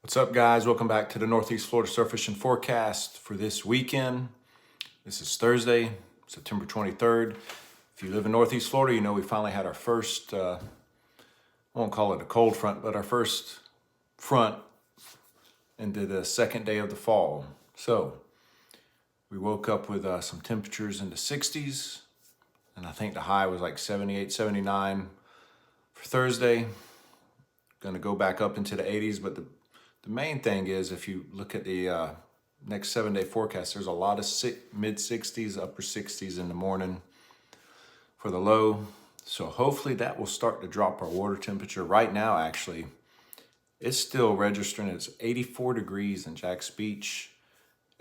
What's up, guys? Welcome back to the Northeast Florida Surf Fishing Forecast for this weekend. This is Thursday, September 23rd. If you live in Northeast Florida, you know we finally had our first, I won't call it a cold front, but our first front into the second day of the fall. So we woke up with some temperatures in the 60s, and I think the high was like 78, 79 for Thursday. Gonna go back up into the 80s, but the main thing is, if you look at the next 7-day forecast, there's a lot of mid 60s, upper 60s in the morning for the low. So hopefully that will start to drop our water temperature. Right now, actually, it's still registering. It's 84 degrees in Jack's Beach,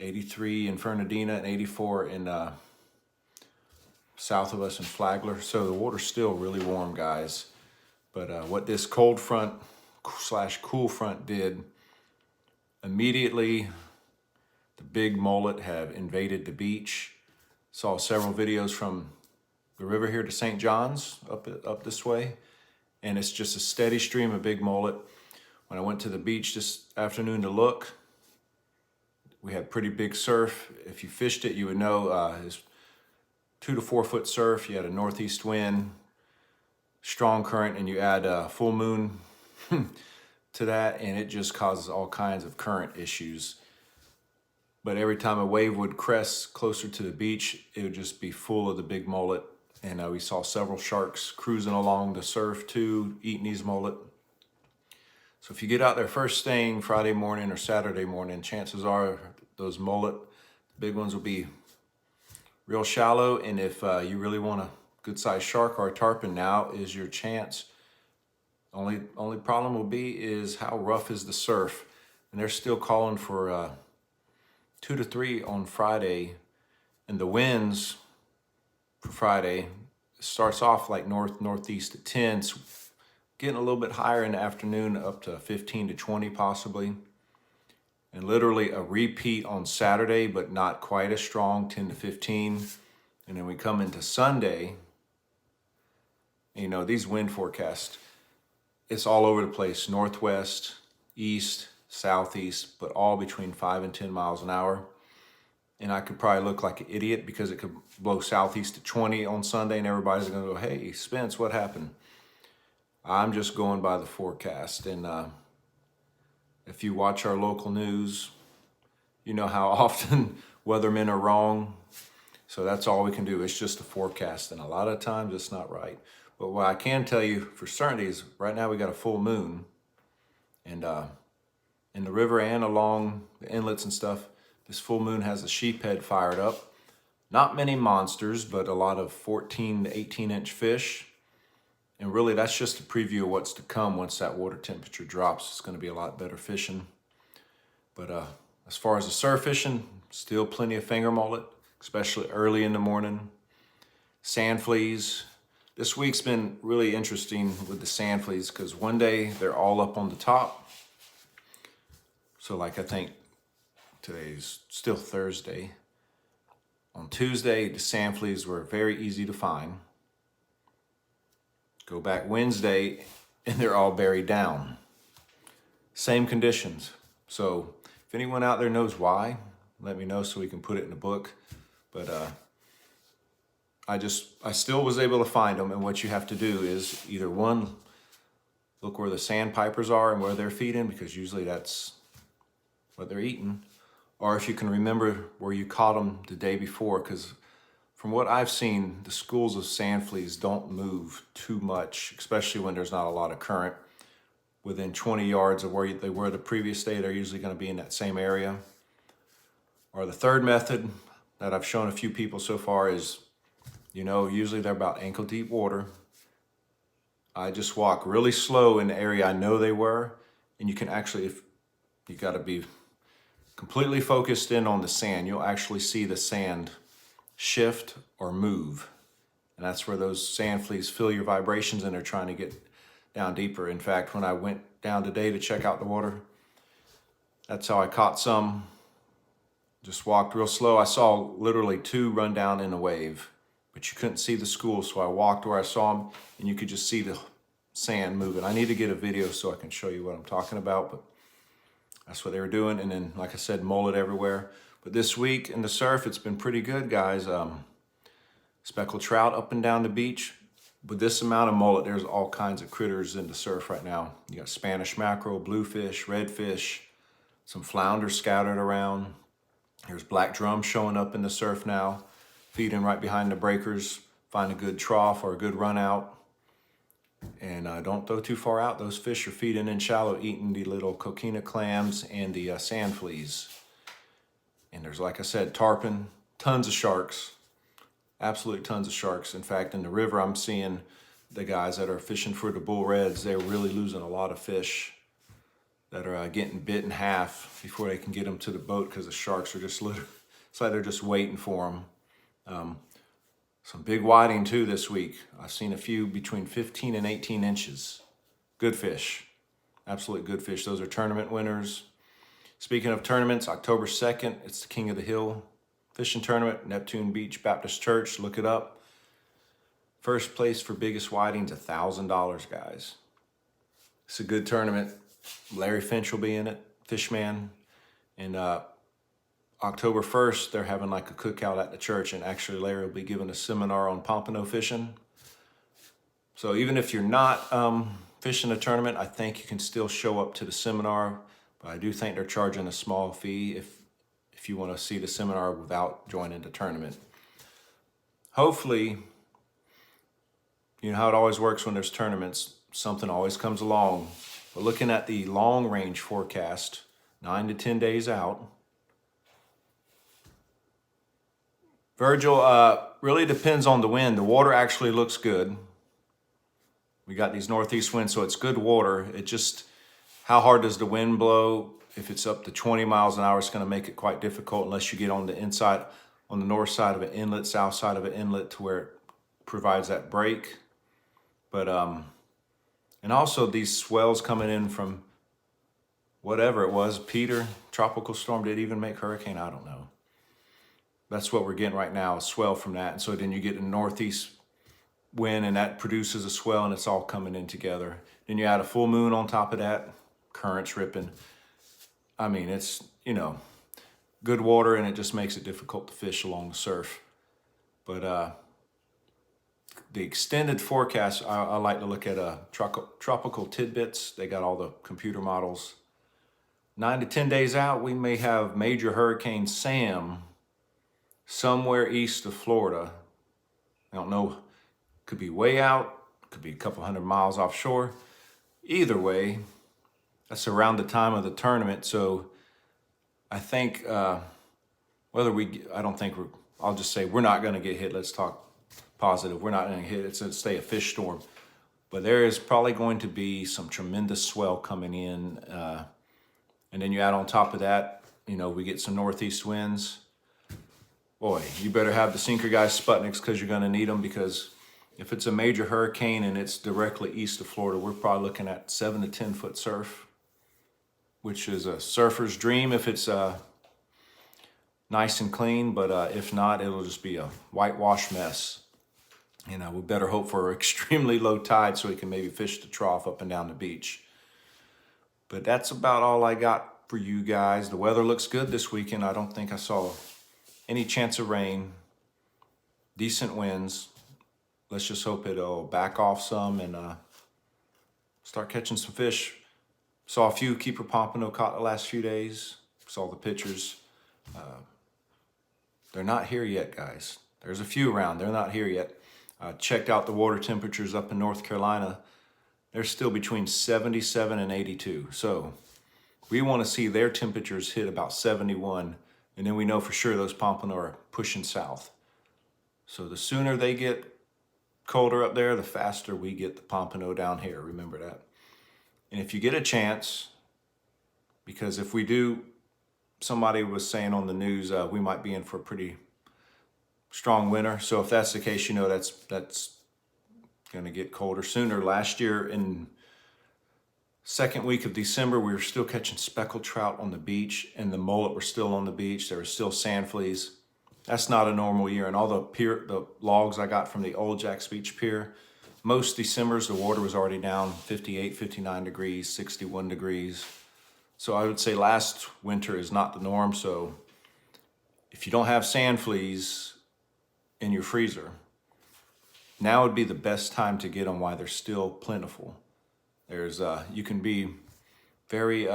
83 in Fernandina, and 84 in south of us in Flagler. So the water's still really warm, guys. But what this cold front / cool front did, immediately the big mullet have invaded the beach. Saw several videos from the river here to St. John's up this way, and it's just a steady stream of big mullet. When I went to the beach this afternoon to look, we had pretty big surf. If you fished it, you would know it's 2 to 4 foot surf. You had a northeast wind, strong current, and you add a full moon to that, and it just causes all kinds of current issues. But every time a wave would crest closer to the beach, it would just be full of the big mullet. And we saw several sharks cruising along the surf too, eating these mullet. So if you get out there first thing Friday morning or Saturday morning, chances are those mullet, the big ones, will be real shallow. And if you really want a good sized shark or a tarpon, now is your chance. Only problem will be is how rough is the surf. And they're still calling for 2 to 3 on Friday. And the winds for Friday starts off like northeast at 10. So getting a little bit higher in the afternoon, up to 15 to 20 possibly. And literally a repeat on Saturday, but not quite as strong, 10 to 15. And then we come into Sunday. You know, these wind forecasts, it's all over the place, northwest, east, southeast, but all between 5 and 10 miles an hour. And I could probably look like an idiot because it could blow southeast to 20 on Sunday, and everybody's gonna go, "Hey, Spence, what happened?" I'm just going by the forecast. And if you watch our local news, you know how often weathermen are wrong. So that's all we can do. It's just a forecast, and a lot of times it's not right. But what I can tell you for certainty is right now we got a full moon, and in the river and along the inlets and stuff, this full moon has a sheephead fired up. Not many monsters, but a lot of 14 to 18-inch fish. And really, that's just a preview of what's to come once that water temperature drops. It's going to be a lot better fishing. But as far as the surf fishing, still plenty of finger mullet, especially early in the morning. Sand fleas. This week's been really interesting with the sand fleas because one day they're all up on the top. So like I think today's still Thursday. On Tuesday, the sand fleas were very easy to find. Go back Wednesday and they're all buried down. Same conditions. So if anyone out there knows why, let me know so we can put it in the book. But I still was able to find them, and what you have to do is either one, look where the sandpipers are and where they're feeding, because usually that's what they're eating, or if you can remember where you caught them the day before, because from what I've seen, the schools of sand fleas don't move too much, especially when there's not a lot of current. Within 20 yards of where they were the previous day, they're usually going to be in that same area. Or the third method that I've shown a few people so far is, you know, usually they're about ankle deep water. I just walk really slow in the area I know they were, and you can actually, if you got to be completely focused in on the sand, you'll actually see the sand shift or move. And that's where those sand fleas feel your vibrations, and they're trying to get down deeper. In fact, when I went down today to check out the water, that's how I caught some. Just walked real slow. I saw literally 2 run down in a wave, but you couldn't see the school, so I walked where I saw them, and you could just see the sand moving. I need to get a video so I can show you what I'm talking about, but That's what they were doing. And then, like I said, mullet everywhere. But this week in the surf, it's been pretty good, guys. Speckled trout up and down the beach. With this amount of mullet, there's all kinds of critters in the surf right now. You got Spanish mackerel, bluefish, redfish, some flounder scattered around. There's black drum showing up in the surf now, feeding right behind the breakers. Find a good trough or a good run out. And don't throw too far out. Those fish are feeding in shallow, eating the little coquina clams and the sand fleas. And there's, like I said, tarpon, tons of sharks, absolutely tons of sharks. In fact, in the river, I'm seeing the guys that are fishing for the bull reds, they're really losing a lot of fish that are getting bit in half before they can get them to the boat because the sharks are just literally, it's like they're just waiting for them. Some big whiting too this week. I've seen a few between 15 and 18 inches. Good fish, absolute good fish. Those are tournament winners. Speaking of tournaments, October 2nd, it's the King of the Hill fishing tournament, Neptune Beach Baptist Church. Look it up. First place for biggest whiting's $1,000, guys. It's a good tournament. Larry Finch will be in it, Fishman. And October 1st, they're having like a cookout at the church, and actually Larry will be giving a seminar on pompano fishing. So even if you're not fishing a tournament, I think you can still show up to the seminar. But I do think they're charging a small fee if you want to see the seminar without joining the tournament. Hopefully, you know how it always works when there's tournaments, something always comes along. But looking at the long range forecast, 9 to 10 days out, Virgil, really depends on the wind. The water actually looks good. We got these northeast winds, so it's good water. It just, how hard does the wind blow? If it's up to 20 miles an hour, it's going to make it quite difficult unless you get on the inside, on the north side of an inlet, south side of an inlet to where it provides that break. But, and also these swells coming in from whatever it was, Peter, tropical storm, did it even make hurricane? I don't know. That's what we're getting right now, a swell from that. And so then you get a northeast wind and that produces a swell and it's all coming in together. Then you add a full moon on top of that, currents ripping. I mean, it's, you know, good water and it just makes it difficult to fish along the surf. But the extended forecast, I like to look at tropical tidbits. They got all the computer models. 9 to 10 days out, we may have major Hurricane Sam somewhere east of Florida. I don't know, could be way out, could be a couple hundred miles offshore. Either way, that's around the time of the tournament. So I think I don't think I'll just say we're not going to get hit. Let's talk positive. We're not going to hit. It's going to stay a fish storm. But there is probably going to be some tremendous swell coming in. And then you add on top of that, you know, we get some northeast winds. Boy, you better have the Sinker Guys Sputniks because you're going to need them, because if it's a major hurricane and it's directly east of Florida, we're probably looking at 7 to 10 foot surf, which is a surfer's dream if it's nice and clean. But if not, it'll just be a whitewash mess. You know, we better hope for extremely low tide so we can maybe fish the trough up and down the beach. But that's about all I got for you guys. The weather looks good this weekend. I don't think I saw any chance of rain, decent winds. Let's just hope it'll back off some and start catching some fish. Saw a few keeper pompano caught the last few days. Saw the pictures. They're not here yet, guys. There's a few around. They're not here yet. Checked out the water temperatures up in North Carolina. They're still between 77 and 82. So we want to see their temperatures hit about 71. And then we know for sure those pompano are pushing south. So the sooner they get colder up there, the faster we get the pompano down here. Remember that. And if you get a chance, because if we do, somebody was saying on the news, we might be in for a pretty strong winter. So if that's the case, you know that's going to get colder sooner. Last year in second week of December, we were still catching speckled trout on the beach, and the mullet were still on the beach. There were still sand fleas. That's not a normal year. And all the logs I got from the Old Jacks Beach Pier, most Decembers, the water was already down 58, 59 degrees, 61 degrees. So I would say last winter is not the norm. So if you don't have sand fleas in your freezer, now would be the best time to get them while they're still plentiful. You can be very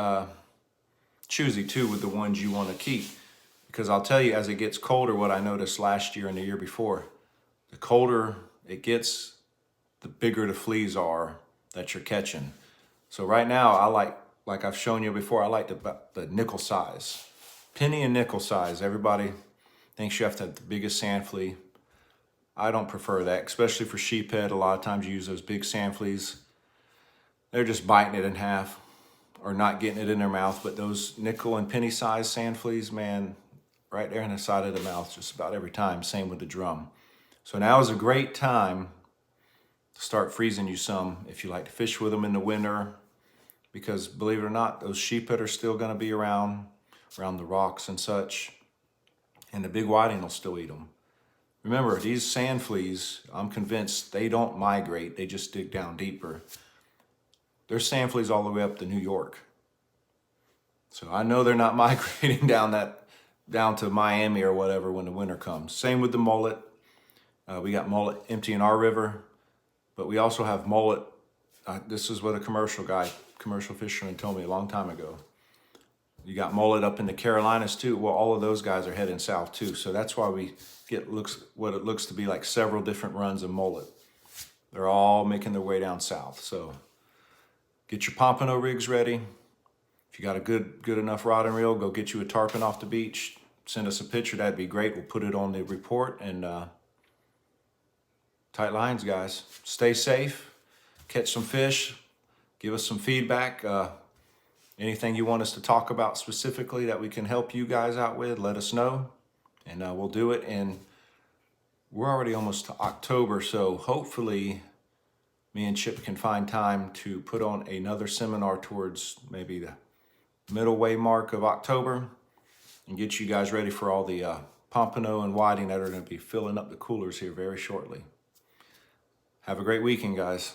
choosy too with the ones you want to keep, because I'll tell you, as it gets colder, what I noticed last year and the year before, the colder it gets, the bigger the fleas are that you're catching. So right now, I like I've shown you before, I like the nickel size. Penny and nickel size. Everybody thinks you have to have the biggest sand flea. I don't prefer that, especially for sheephead. A lot of times you use those big sand fleas. They're just biting it in half or not getting it in their mouth. But those nickel and penny size sand fleas, man, right there in the side of the mouth just about every time. Same with the drum. So now is a great time to start freezing you some if you like to fish with them in the winter, because believe it or not, those sheephead are still going to be around the rocks and such, and the big whiting will still eat them. Remember, these sand fleas, I'm convinced they don't migrate, they just dig down deeper. There's sand fleas all the way up to New York. So I know they're not migrating down to Miami or whatever when the winter comes. Same with the mullet. We got mullet emptying our river, but we also have mullet. This is what a commercial fisherman told me a long time ago. You got mullet up in the Carolinas too. Well, all of those guys are heading south too. So that's why we get what it looks to be like several different runs of mullet. They're all making their way down south. So get your pompano rigs ready. If you got a good enough rod and reel, go get you a tarpon off the beach. Send us a picture, that'd be great. We'll put it on the report. And tight lines, guys. Stay safe, catch some fish, give us some feedback. Anything you want us to talk about specifically that we can help you guys out with, let us know, and we'll do it. And we're already almost to October, so hopefully me and Chip can find time to put on another seminar towards maybe the middle way mark of October and get you guys ready for all the pompano and whiting that are going to be filling up the coolers here very shortly. Have a great weekend, guys.